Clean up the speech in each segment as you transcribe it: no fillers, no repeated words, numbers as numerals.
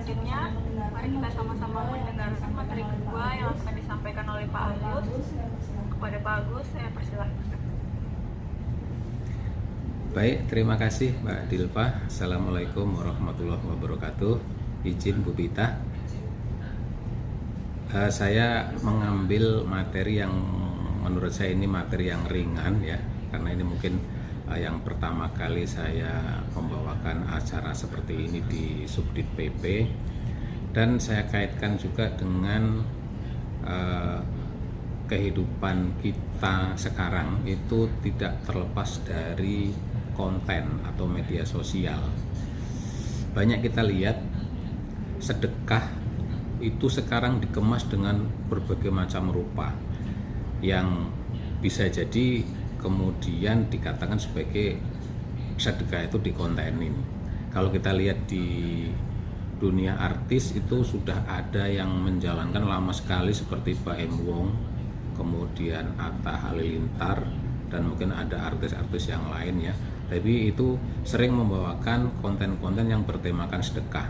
selanjutnya, mari kita sama-sama mendengarkan materi kedua yang akan disampaikan oleh Pak Agus. Kepada Pak Agus, saya persilahkan. Baik, terima kasih Mbak Dilpa. Assalamualaikum warahmatullahi wabarakatuh. Izin Bu Bita. Saya mengambil materi yang menurut saya ini materi yang ringan ya, karena ini mungkin yang pertama kali saya membawakan acara seperti ini di Subdit PP, dan saya kaitkan juga dengan kehidupan kita sekarang itu tidak terlepas dari konten atau media sosial. Banyak kita lihat sedekah itu sekarang dikemas dengan berbagai macam rupa yang bisa jadi kemudian dikatakan sebagai sedekah itu dikontenin. Kalau kita lihat di dunia artis itu sudah ada yang menjalankan lama sekali seperti Pak M. Wong, kemudian Atta Halilintar, dan mungkin ada artis-artis yang lain ya. Tapi itu sering membawakan konten-konten yang bertemakan sedekah.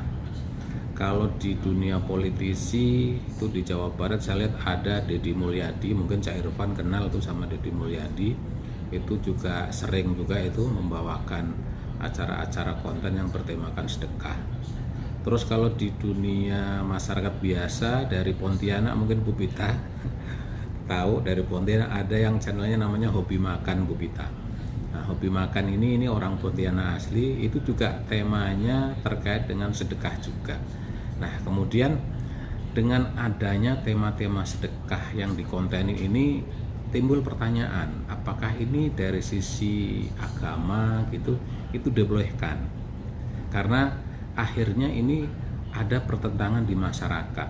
Kalau di dunia politisi itu di Jawa Barat saya lihat ada Deddy Mulyadi, mungkin Cak Irfan kenal tuh sama Deddy Mulyadi, itu juga sering juga itu membawakan acara-acara konten yang bertemakan sedekah. Terus kalau di dunia masyarakat biasa dari Pontianak, mungkin Bu Bita tahu dari Pontianak ada yang channelnya namanya Hobi Makan Bu Bita. Nah, Hobi Makan ini orang Pontianak asli, itu juga temanya terkait dengan sedekah juga. Nah, kemudian dengan adanya tema-tema sedekah yang dikontenin ini timbul pertanyaan, apakah ini dari sisi agama gitu itu dibolehkan? Karena akhirnya ini ada pertentangan di masyarakat.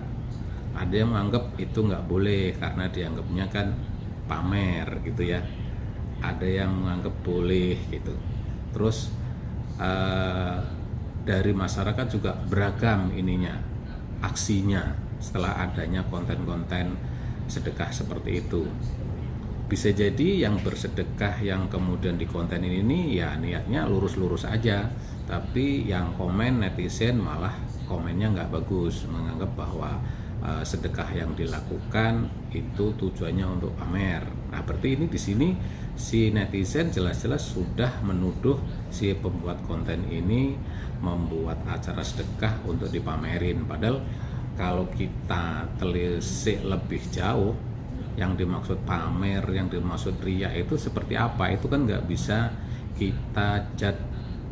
Ada yang menganggap itu nggak boleh karena dianggapnya kan pamer gitu ya. Ada yang menganggap boleh gitu. Terus dari masyarakat juga beragam ininya, aksinya setelah adanya konten-konten sedekah seperti itu. Bisa jadi yang bersedekah yang kemudian dikontenin ini ya niatnya lurus-lurus aja, tapi yang komen netizen malah komennya nggak bagus, menganggap bahwa sedekah yang dilakukan itu tujuannya untuk pamer. Nah, berarti ini di sini si netizen jelas-jelas sudah menuduh si pembuat konten ini membuat acara sedekah untuk dipamerin. Padahal kalau kita telisik lebih jauh, yang dimaksud pamer, yang dimaksud riya itu seperti apa, itu kan nggak bisa kita judge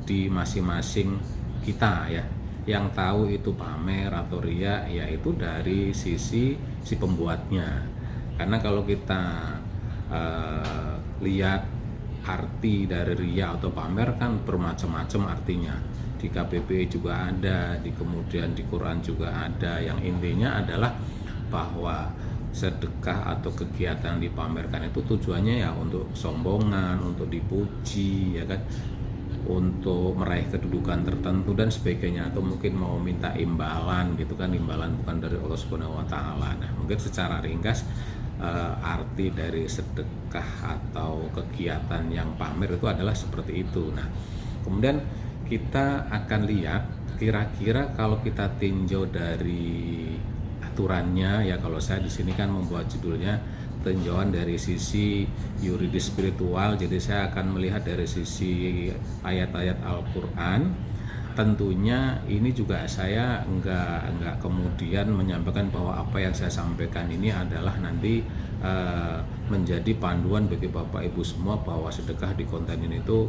di masing-masing kita ya. Yang tahu itu pamer atau riya ya itu dari sisi si pembuatnya. Karena kalau kita lihat arti dari riya atau pamer kan bermacam-macam artinya. Di KBBI juga ada, kemudian di Quran juga ada. Yang intinya adalah bahwa sedekah atau kegiatan dipamerkan itu tujuannya ya untuk sombongan, untuk dipuji ya kan, untuk meraih kedudukan tertentu dan sebagainya, atau mungkin mau minta imbalan gitu kan, imbalan bukan dari Allah Subhanahu wa taala. Nah, mungkin secara ringkas arti dari sedekah atau kegiatan yang pamer itu adalah seperti itu. Nah, kemudian kita akan lihat kira-kira kalau kita tinjau dari aturannya ya, kalau saya di sini kan membuat judulnya tinjauan dari sisi yuridis spiritual, jadi saya akan melihat dari sisi ayat-ayat Al-Quran. Tentunya ini juga saya enggak kemudian menyampaikan bahwa apa yang saya sampaikan ini adalah nanti menjadi panduan bagi Bapak Ibu semua bahwa sedekah di konten ini itu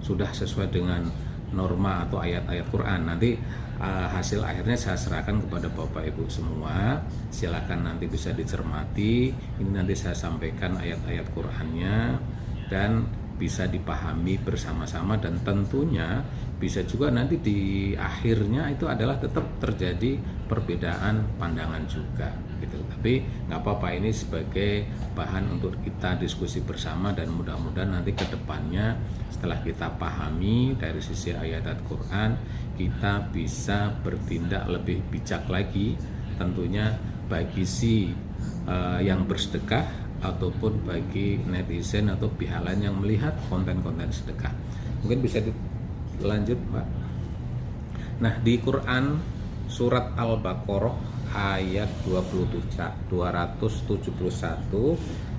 sudah sesuai dengan norma atau ayat-ayat Quran. Nanti hasil akhirnya saya serahkan kepada Bapak Ibu semua. Silakan nanti bisa dicermati. Ini nanti saya sampaikan ayat-ayat Qurannya dan bisa dipahami bersama-sama, dan tentunya bisa juga nanti di akhirnya itu adalah tetap terjadi perbedaan pandangan juga gitu. Tapi nggak apa-apa, ini sebagai bahan untuk kita diskusi bersama, dan mudah-mudahan nanti ke depannya setelah kita pahami dari sisi ayat Al-Quran, kita bisa bertindak lebih bijak lagi tentunya bagi si yang bersedekah ataupun bagi netizen atau pihak lain yang melihat konten-konten sedekah. Mungkin bisa dilanjut, Pak. Nah, di Quran surat Al-Baqarah ayat 271.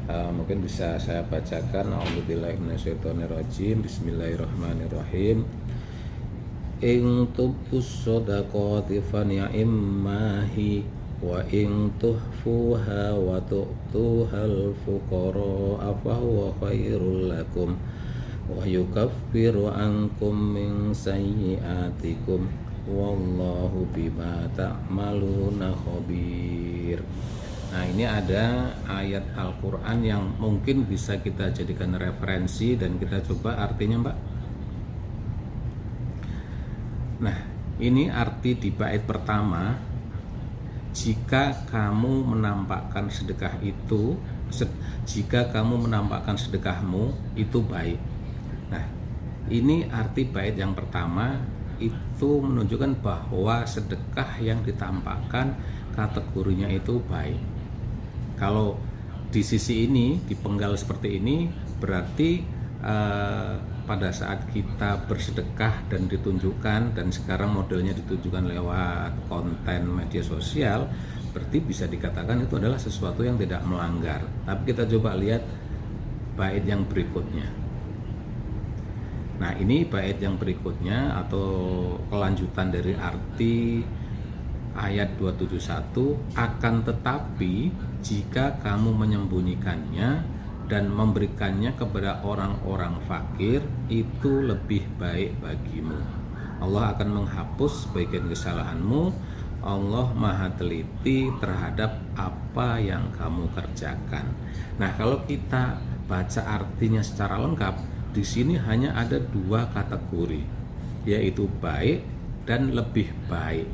Mungkin bisa saya bacakan. A'udzubillahi minasyaitonirrajim. Bismillahirrahmanirrahim. In tubus shadaqati fa ni'mahi wa in tuhfuha wa tu'tuhal fuqara fa huwa khairul lakum wa yukaffiru ankum min sayyi'atikum wallahu bima ta'maluna khabir. Nah, ini ada ayat Al-Qur'an yang mungkin bisa kita jadikan referensi dan kita coba artinya, Mbak. Nah, ini arti di bait pertama, jika kamu menampakkan sedekah itu, jika kamu menampakkan sedekahmu itu baik. Nah, ini arti bait yang pertama, itu menunjukkan bahwa sedekah yang ditampakkan kategorinya itu baik. Kalau di sisi ini, dipenggal seperti ini, berarti pada saat kita bersedekah dan ditunjukkan, dan sekarang modelnya ditunjukkan lewat konten media sosial, berarti bisa dikatakan itu adalah sesuatu yang tidak melanggar. Tapi kita coba lihat bait yang berikutnya. Nah, ini bait yang berikutnya atau kelanjutan dari arti ayat 271, akan tetapi jika kamu menyembunyikannya dan memberikannya kepada orang-orang fakir, itu lebih baik bagimu. Allah akan menghapus sebagian kesalahanmu. Allah Maha teliti terhadap apa yang kamu kerjakan. Nah, kalau kita baca artinya secara lengkap, di sini hanya ada dua kategori, yaitu baik dan lebih baik.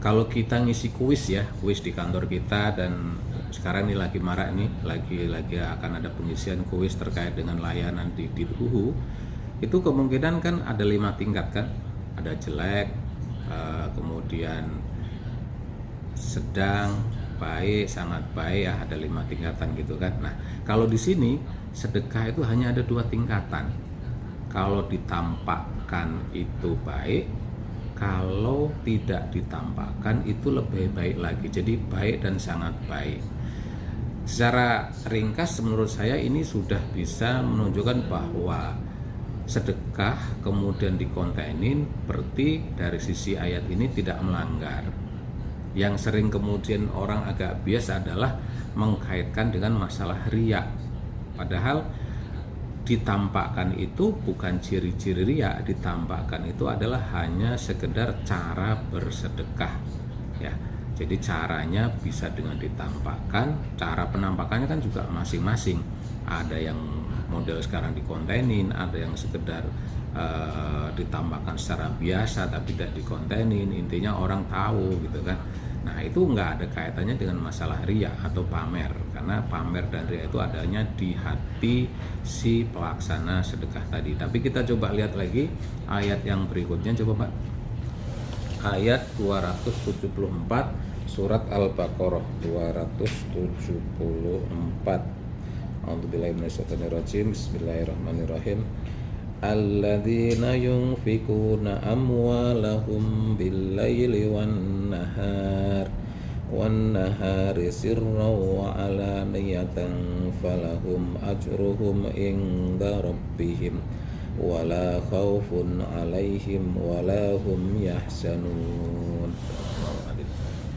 Kalau kita ngisi kuis ya, kuis di kantor kita, dan sekarang ini lagi marak nih, lagi akan ada pengisian kuis terkait dengan layanan di Huhu. Itu kemungkinan kan ada 5 tingkat kan, ada jelek, kemudian sedang, baik, sangat baik, ya ada 5 tingkatan gitu kan. Nah, kalau di sini sedekah itu hanya ada 2 tingkatan. Kalau ditampakkan itu baik, kalau tidak ditampakkan itu lebih baik lagi. Jadi baik dan sangat baik. Secara ringkas menurut saya ini sudah bisa menunjukkan bahwa sedekah kemudian dikontenin, berarti dari sisi ayat ini tidak melanggar. Yang sering kemudian orang agak bias adalah mengkaitkan dengan masalah riya. Padahal ditampakkan itu bukan ciri-ciri riya, ditampakkan itu adalah hanya sekedar cara bersedekah ya. Jadi caranya bisa dengan ditampakkan, cara penampakannya kan juga masing-masing. Ada yang model sekarang dikontenin, ada yang sekedar ditampakkan secara biasa tapi tidak dikontenin, intinya orang tahu gitu kan. Nah, itu nggak ada kaitannya dengan masalah riya atau pamer, karena pamer dan riya itu adanya di hati si pelaksana sedekah tadi. Tapi kita coba lihat lagi ayat yang berikutnya, coba Pak. Ayat 274 surat Al-Baqarah 274. A'udzubillahi minasyaitonirrajim. Bismillahirrahmanirrahim. Alladzina yunfikuna amwalahum bil-laili wan-nahari sirran wa alaniyatan falahum ajruhum inda rabbihim wala khaufun alaihim wala hum yahzanun.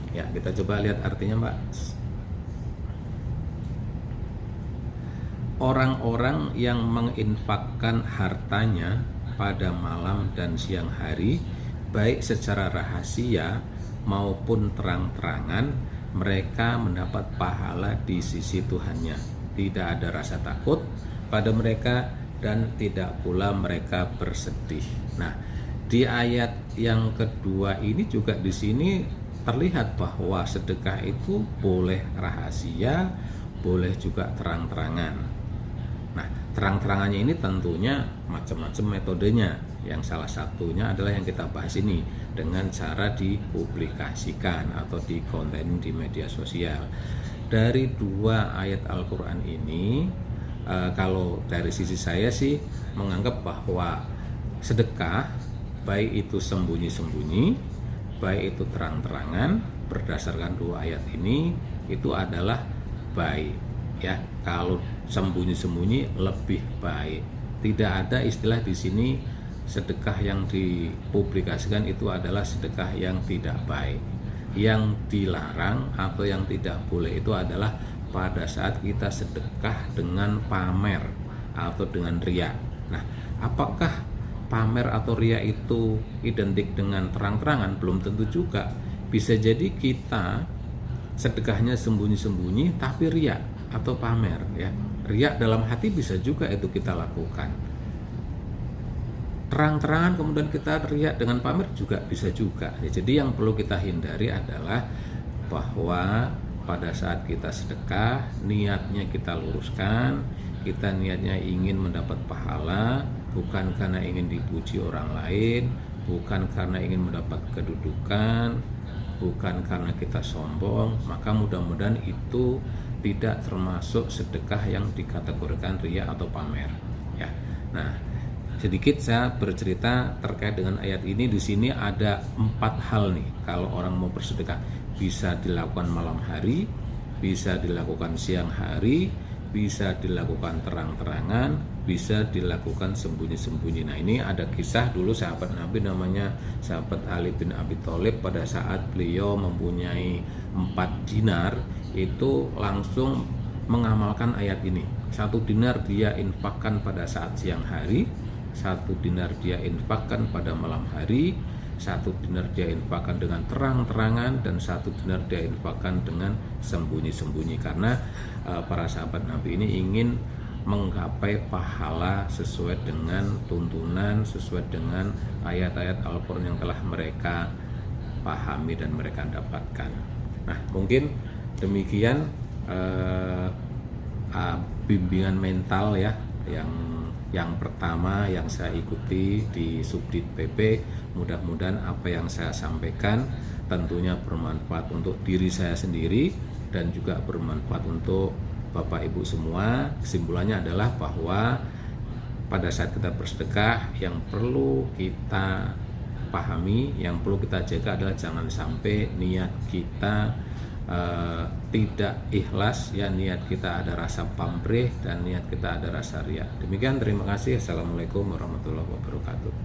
Ya, kita coba lihat artinya, Mbak. Orang-orang yang menginfakkan hartanya pada malam dan siang hari, baik secara rahasia maupun terang-terangan, mereka mendapat pahala di sisi Tuhannya. Tidak ada rasa takut pada mereka dan tidak pula mereka bersedih. Nah, di ayat yang kedua ini juga di sini terlihat bahwa sedekah itu boleh rahasia, boleh juga terang-terangan. Nah, terang-terangannya ini tentunya macam-macam metodenya. Yang salah satunya adalah yang kita bahas ini, dengan cara dipublikasikan atau dikonten di media sosial. Dari dua ayat Al-Quran ini, kalau dari sisi saya sih menganggap bahwa sedekah, baik itu sembunyi-sembunyi baik itu terang-terangan berdasarkan 2 ayat ini itu adalah baik ya. Kalau sembunyi-sembunyi lebih baik. Tidak ada istilah di sini sedekah yang dipublikasikan itu adalah sedekah yang tidak baik. Yang dilarang atau yang tidak boleh itu adalah pada saat kita sedekah dengan pamer atau dengan riya. Nah, apakah pamer atau riya itu identik dengan terang-terangan? Belum tentu juga. Bisa jadi kita sedekahnya sembunyi-sembunyi tapi riya atau pamer ya. Riya dalam hati bisa juga itu kita lakukan. Terang-terangan kemudian kita riya dengan pamer juga bisa juga. Ya, jadi yang perlu kita hindari adalah bahwa pada saat kita sedekah, niatnya kita luruskan, kita niatnya ingin mendapat pahala, bukan karena ingin dipuji orang lain, bukan karena ingin mendapat kedudukan, bukan karena kita sombong, maka mudah-mudahan itu tidak termasuk sedekah yang dikategorikan riya atau pamer ya. Nah, sedikit saya bercerita terkait dengan ayat ini. Di sini ada 4 hal nih kalau orang mau bersedekah. Bisa dilakukan malam hari, bisa dilakukan siang hari, bisa dilakukan terang-terangan, bisa dilakukan sembunyi-sembunyi. Nah, ini ada kisah dulu sahabat Nabi namanya sahabat Ali bin Abi Thalib. Pada saat beliau mempunyai 4 dinar itu langsung mengamalkan ayat ini. 1 dinar dia infakkan pada saat siang hari, 1 dinar dia infakkan pada malam hari, 1 dinar dia infakkan dengan terang-terangan, dan 1 dinar dia infakkan dengan sembunyi-sembunyi. Karena para sahabat Nabi ini ingin menggapai pahala sesuai dengan tuntunan, sesuai dengan ayat-ayat Al-Quran yang telah mereka pahami dan mereka dapatkan. Nah, mungkin demikian bimbingan mental ya yang pertama yang saya ikuti di Subdit PP. Mudah-mudahan apa yang saya sampaikan tentunya bermanfaat untuk diri saya sendiri dan juga bermanfaat untuk Bapak Ibu semua. Kesimpulannya adalah bahwa pada saat kita bersedekah yang perlu kita pahami, yang perlu kita jaga adalah jangan sampai niat kita tidak ikhlas ya, niat kita ada rasa pamrih dan niat kita ada rasa riya. Demikian, terima kasih. Assalamualaikum warahmatullahi wabarakatuh.